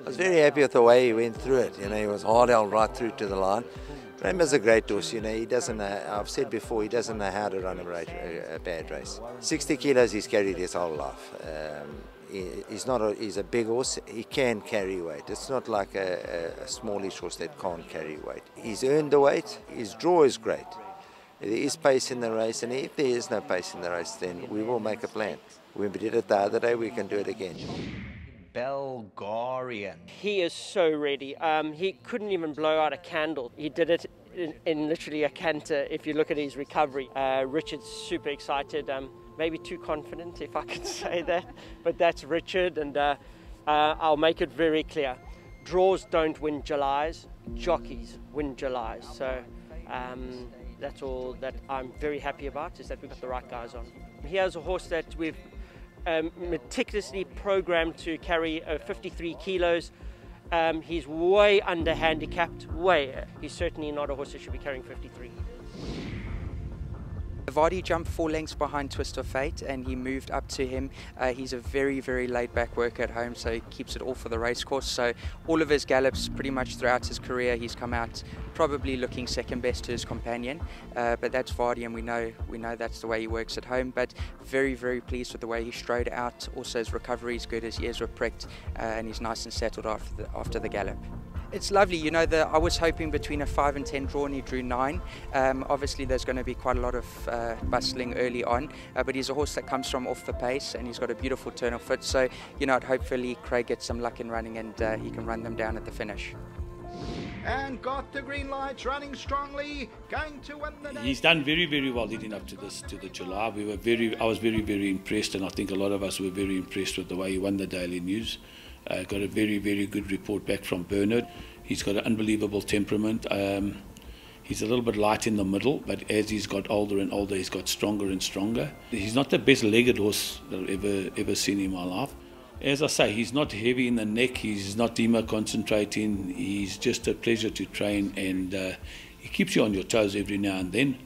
I was very happy with the way he went through it. You know, he was hard held right through to the line. Raymond's a great horse. You know, he doesn't know, I've said before, he doesn't know how to run a bad race. 60 kilos he's carried his whole life. He's a big horse. He can carry weight. It's not like a smallish horse that can't carry weight. He's earned the weight. His draw is great. There is pace in the race, and if there is no pace in the race, then we will make a plan. When we did it the other day, we can do it again. BELGARION. He is so ready. He couldn't even blow out a candle. He did it in literally a canter if you look at his recovery. Richard's super excited. Maybe too confident, if I could say that. But that's Richard, and I'll make it very clear. Draws don't win Julys. Jockeys win Julys. So that's all that I'm very happy about, is that we've got the right guys on. He has a horse that we've meticulously programmed to carry 53 kilos. He's way under handicapped, way. He's certainly not a horse that should be carrying 53. VARDY jumped 4 lengths behind Twist of Fate, and he moved up to him. He's a very, very laid-back worker at home, so he keeps it all for the racecourse. So all of his gallops, pretty much throughout his career, he's come out probably looking second best to his companion. But that's VARDY, and we know that's the way he works at home. But very, very pleased with the way he strode out. Also, his recovery is good. His ears were pricked, and he's nice and settled after the gallop. It's lovely, you know, I was hoping between a 5 and 10 draw, and he drew 9. Obviously there's going to be quite a lot of bustling early on, but he's a horse that comes from off the pace, and he's got a beautiful turn of foot, so you know, hopefully Craig gets some luck in running, and he can run them down at the finish. And got the green light, running strongly, going to win the day. He's done very, very well leading up to the July. I was very, very impressed, and I think a lot of us were very impressed with the way he won the Daily News. Got a very, very good report back from Bernard. He's got an unbelievable temperament. He's a little bit light in the middle, but as he's got older and older, he's got stronger and stronger. He's not the best-legged horse that I've ever seen in my life. As I say, he's not heavy in the neck, he's not concentrating, he's just a pleasure to train, and he keeps you on your toes every now and then.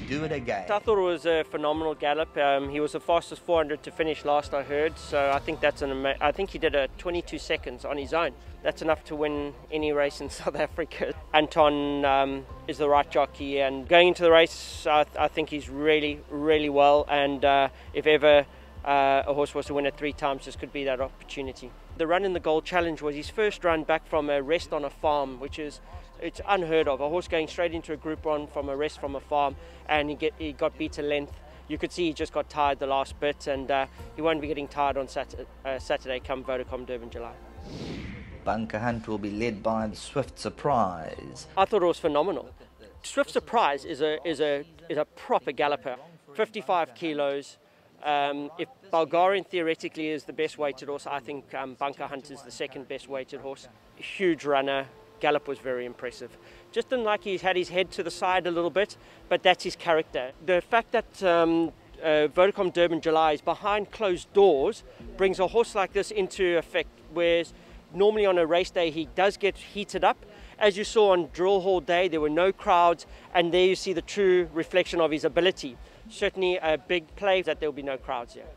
Do it again. I thought it was a phenomenal gallop. He was the fastest 400 to finish last I heard, so I think that's I think he did a 22 seconds on his own. That's enough to win any race in South Africa. Anton is the right jockey, and going into the race, I think he's really, really well, and if ever a horse was to win it 3 times, this could be that opportunity. The run in the Gold Challenge was his first run back from a rest on a farm, which is it's unheard of. A horse going straight into a group run from a rest from a farm, and he got beat to length. You could see he just got tired the last bit, and he won't be getting tired on Saturday come Vodacom Durban July. Bunker Hunt will be led by the Swift Surprise. I thought it was phenomenal. Swift Surprise is a proper galloper, 55 kilos. If BELGARION theoretically is the best weighted horse, I think Bunker Hunt is the second best weighted horse. Huge runner. Gallop was very impressive. Just didn't like he had his head to the side a little bit, but that's his character. The fact that Vodacom Durban July is behind closed doors brings a horse like this into effect, whereas normally on a race day he does get heated up. As you saw on Drill Hall Day, there were no crowds, and there you see the true reflection of his ability. Certainly a big play that there will be no crowds here.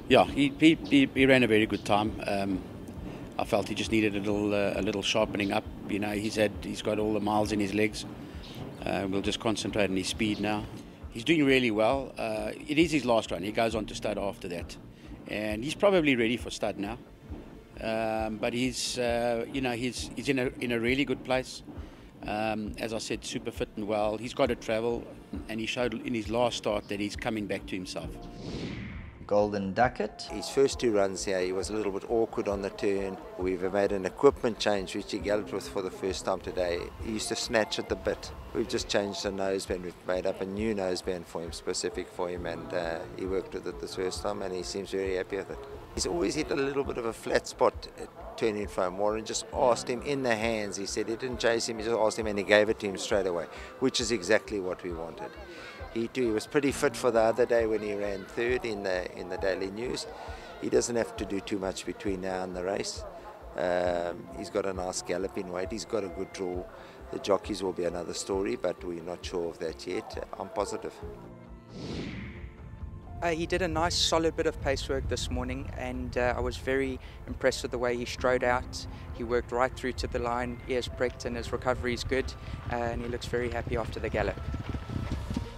Yeah, he ran a very good time. I felt he just needed a little sharpening up. You know, he's got all the miles in his legs. We'll just concentrate on his speed now. He's doing really well. It is his last run. He goes on to stud after that, and he's probably ready for stud now. But he's he's in a really good place. As I said, super fit and well. He's got to travel, and he showed in his last start that he's coming back to himself. Golden Ducat. His first 2 runs here, he was a little bit awkward on the turn. We've made an equipment change, which he galloped with for the first time today. He used to snatch at the bit. We've just changed the noseband. We've made up a new noseband for him, specific for him, and he worked with it this first time, and he seems very happy with it. He's always hit a little bit of a flat spot turning from. Warren just asked him in the hands. He said he didn't chase him, he just asked him, and he gave it to him straight away, which is exactly what we wanted. He was pretty fit for the other day when he ran 3rd in the Daily News. He doesn't have to do too much between now and the race. He's got a nice galloping weight. He's got a good draw. The jockeys will be another story, but we're not sure of that yet. I'm positive. He did a nice solid bit of pace work this morning, and I was very impressed with the way he strode out. He worked right through to the line, ears pricked, and his recovery is good, and he looks very happy after the gallop.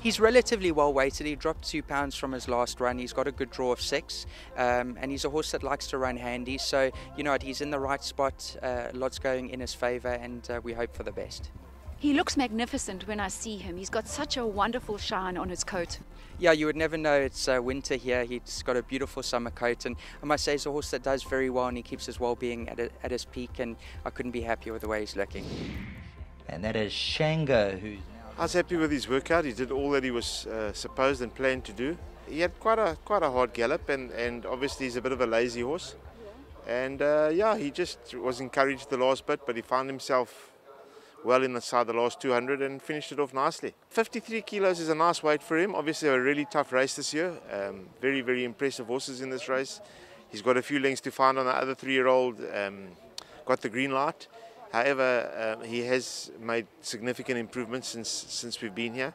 He's relatively well weighted. He dropped 2 pounds from his last run. He's got a good draw of 6, and he's a horse that likes to run handy, so you know what, he's in the right spot. Lots going in his favour, and we hope for the best. He looks magnificent when I see him. He's got such a wonderful shine on his coat. Yeah, you would never know it's winter here. He's got a beautiful summer coat, and I must say he's a horse that does very well, and he keeps his well-being at his peak, and I couldn't be happier with the way he's looking. And that is Shango, who's... I was happy with his workout. He did all that he was supposed and planned to do. He had quite a hard gallop, and obviously he's a bit of a lazy horse. And yeah, he just was encouraged the last bit, but he found himself well inside the last 200 and finished it off nicely. 53 kilos is a nice weight for him. Obviously a really tough race this year. Very, very impressive horses in this race. He's got a few lengths to find on the other 3-year-old, got the green light. However, he has made significant improvements since we've been here.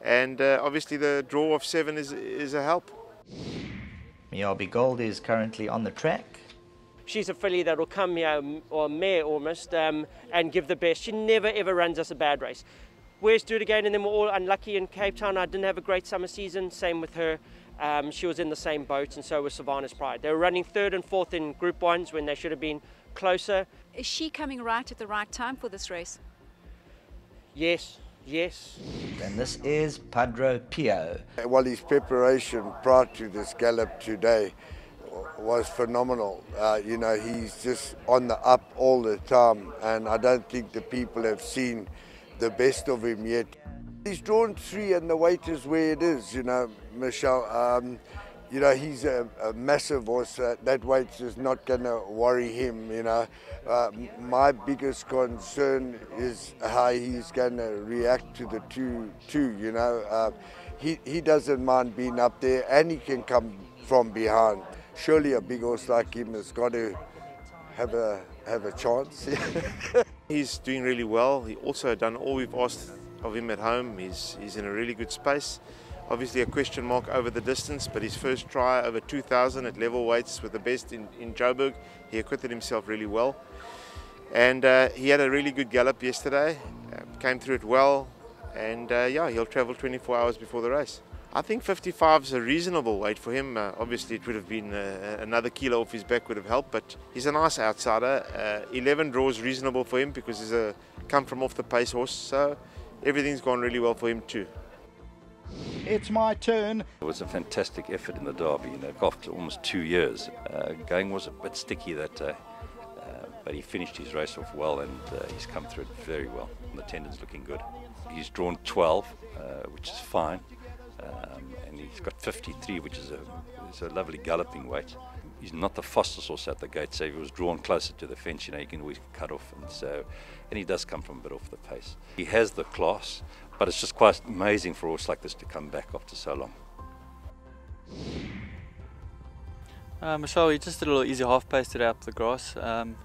And obviously the draw of 7 is a help. Miyabi Gold is currently on the track. She's a filly that will come here, or a mare almost, and give the best. She never ever runs us a bad race. Where's Do It Again? And then we're all unlucky in Cape Town. I didn't have a great summer season. Same with her. She was in the same boat, and so was SILVANO'S Pride. They were running 3rd and 4th in Group 1s when they should have been closer. Is she coming right at the right time for this race? Yes, yes. And this is Padre Pio. Well, his preparation prior to this gallop today was phenomenal. You know, he's just on the up all the time, and I don't think the people have seen the best of him yet. He's drawn 3 and the weight is where it is, you know, Michelle. You know, he's a massive horse. That weight's just not going to worry him, you know. My biggest concern is how he's going to react to the two, you know. He doesn't mind being up there, and he can come from behind. Surely a big horse like him has got to have a chance. He's doing really well. He also done all we've asked of him at home. He's in a really good space. Obviously a question mark over the distance, but his first try over 2,000 at level weights with the best in Joburg, he acquitted himself really well. And he had a really good gallop yesterday, came through it well, and yeah, he'll travel 24 hours before the race. I think 55 is a reasonable weight for him. Obviously it would have been another kilo off his back would have helped, but he's a nice outsider. 11 draws reasonable for him because he's a come from off the pace horse, so everything's gone really well for him too. It's my turn. It was a fantastic effort in the Derby, you know, after almost 2 years. Going was a bit sticky that day, but he finished his race off well, and he's come through it very well. And the tendon's looking good. He's drawn 12, which is fine, and he's got 53, which is a lovely galloping weight. He's not the fastest horse at the gate, so if he was drawn closer to the fence, you know, you can always cut off, and he does come from a bit off the pace. He has the class, but it's just quite amazing for a horse like this to come back after so long. Michelle, he just did a little easy half pace today up the grass.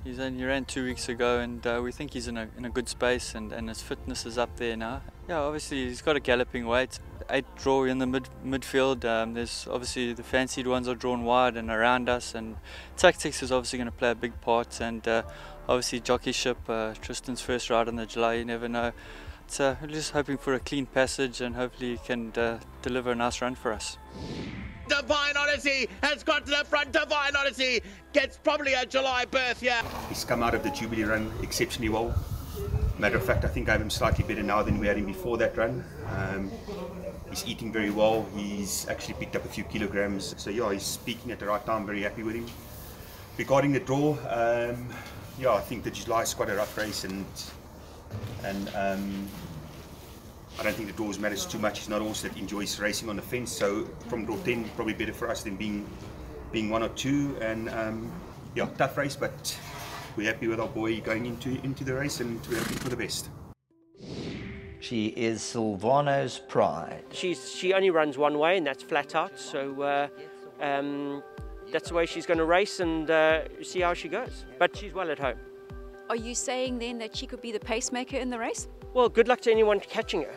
He ran 2 weeks ago, and we think he's in a good space, and his fitness is up there now. Yeah, obviously he's got a galloping weight. 8 draw in the midfield. There's obviously the fancied ones are drawn wide and around us, and tactics is obviously going to play a big part. And obviously jockeyship, Tristan's first ride in the July, you never know. So we're just hoping for a clean passage, and hopefully he can deliver a nice run for us. Divine Odyssey has got to the front. Divine Odyssey gets probably a July berth here. He's come out of the Jubilee run exceptionally well. Matter of fact, I think I have him slightly better now than we had him before that run. He's eating very well. He's actually picked up a few kilograms. So yeah, he's peaking at the right time. Very happy with him. Regarding the draw, yeah, I think the July is quite a rough race, and I don't think the draws matters too much. He's not a horse that enjoys racing on the fence, so from draw 10 probably better for us than being 1 or 2. And yeah, tough race, but we're happy with our boy going into the race, and we're hoping for the best. She is SILVANO'S Pride. She only runs one way, and that's flat out, so that's the way she's going to race, and see how she goes. But she's well at home. Are you saying then that she could be the pacemaker in the race? Well, good luck to anyone catching her.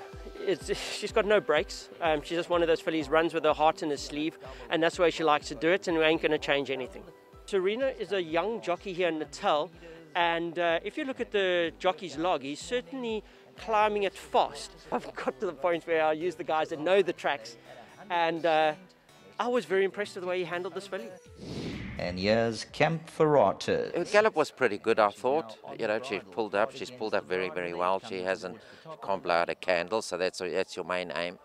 she's got no brakes. She's just one of those fillies, runs with her heart in her sleeve, and that's the way she likes to do it, and we ain't going to change anything. Serena is a young jockey here in Natal, and if you look at the jockey's log, he's certainly climbing it fast. I've got to the point where I use the guys that know the tracks, and I was very impressed with the way he handled this filly. And here's Camp Ferrata. Gallop was pretty good, I thought. You know, she's pulled up very, very well. She can't blow out a candle, so that's your main aim.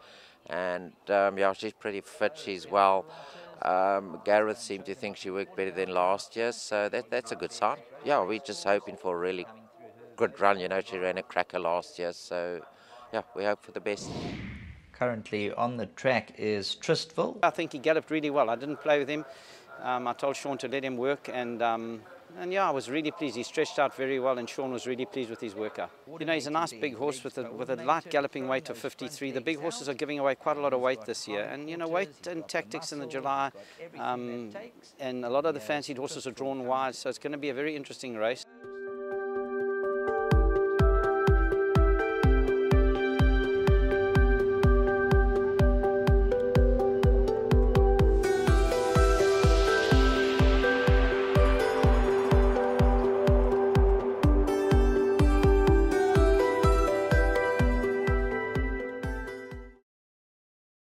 And yeah, she's pretty fit, she's well. Gareth seemed to think she worked better than last year, so that's a good sign. Yeah, we're just hoping for a really good run. You know, she ran a cracker last year, so yeah, we hope for the best. Currently on the track is TRISTFUL. I think he galloped really well. I didn't play with him. I told Sean to let him work, and yeah, I was really pleased. He stretched out very well, and Sean was really pleased with his workout. You know, he's a nice big horse with a light galloping weight of 53. The big horses are giving away quite a lot of weight this year, and you know, weight and tactics in the July, and a lot of the fancied horses are drawn wide, so it's going to be a very interesting race.